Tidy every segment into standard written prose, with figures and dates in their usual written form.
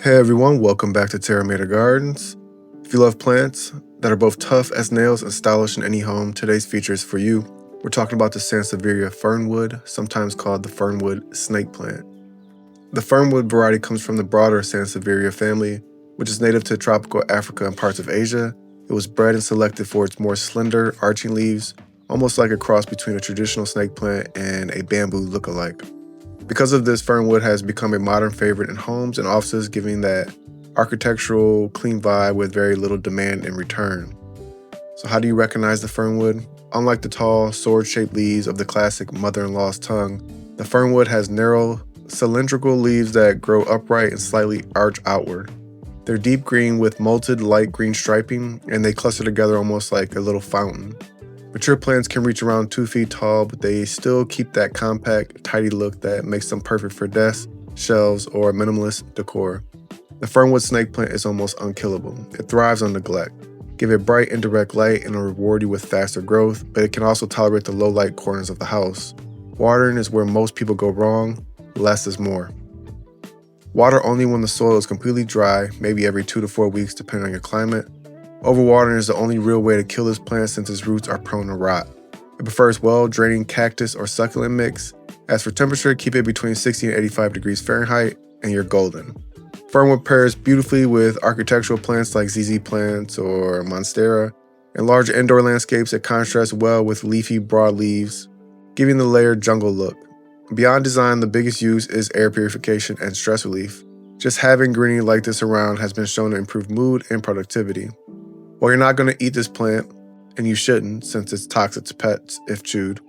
Hey everyone, welcome back to Terramata Gardens. If you love plants that are both tough as nails and stylish in any home, today's feature is for you. We're talking about the Sansevieria Fernwood, sometimes called the Fernwood snake plant. The Fernwood variety comes from the broader Sansevieria family, which is native to tropical Africa and parts of Asia. It was bred and selected for its more slender, arching leaves, almost like a cross between a traditional snake plant and a bamboo look-alike. Because of this, Fernwood has become a modern favorite in homes and offices, giving that architectural, clean vibe with very little demand in return. So how do you recognize the Fernwood? Unlike the tall, sword-shaped leaves of the classic mother-in-law's tongue, the Fernwood has narrow, cylindrical leaves that grow upright and slightly arch outward. They're deep green with molted light green striping, and they cluster together almost like a little fountain. Mature plants can reach around 2 feet tall, but they still keep that compact, tidy look that makes them perfect for desks, shelves, or minimalist decor. The Fernwood snake plant is almost unkillable. It thrives on neglect. Give it bright, indirect light and it'll reward you with faster growth, but it can also tolerate the low light corners of the house. Watering is where most people go wrong. Less is more. Water only when the soil is completely dry, maybe every 2 to 4 weeks depending on your climate. Overwatering is the only real way to kill this plant since its roots are prone to rot. It prefers well-draining cactus or succulent mix. As for temperature, keep it between 60 and 85 degrees Fahrenheit and you're golden. Fernwood pairs beautifully with architectural plants like ZZ plants or monstera. In larger indoor landscapes, it contrasts well with leafy broad leaves, giving the layered jungle look. Beyond design, the biggest use is air purification and stress relief. Just having greenery like this around has been shown to improve mood and productivity. While you're not going to eat this plant, and you shouldn't since it's toxic to pets if chewed,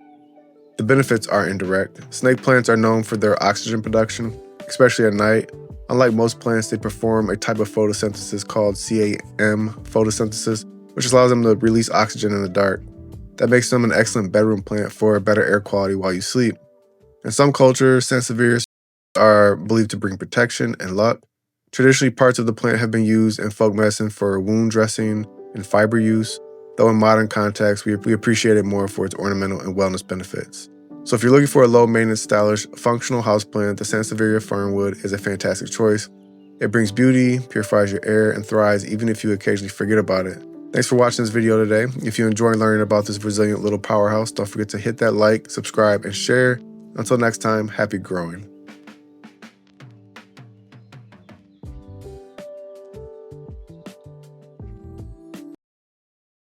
the benefits are indirect. Snake plants are known for their oxygen production, especially at night. Unlike most plants, they perform a type of photosynthesis called CAM photosynthesis, which allows them to release oxygen in the dark. That makes them an excellent bedroom plant for better air quality while you sleep. In some cultures, Sansevierias are believed to bring protection and luck. Traditionally, parts of the plant have been used in folk medicine for wound dressing and fiber use, though in modern contexts, we appreciate it more for its ornamental and wellness benefits. So if you're looking for a low-maintenance, stylish, functional houseplant, the Sansevieria Fernwood is a fantastic choice. It brings beauty, purifies your air, and thrives even if you occasionally forget about it. Thanks for watching this video today. If you enjoy learning about this resilient little powerhouse, don't forget to hit that like, subscribe, and share. Until next time, happy growing.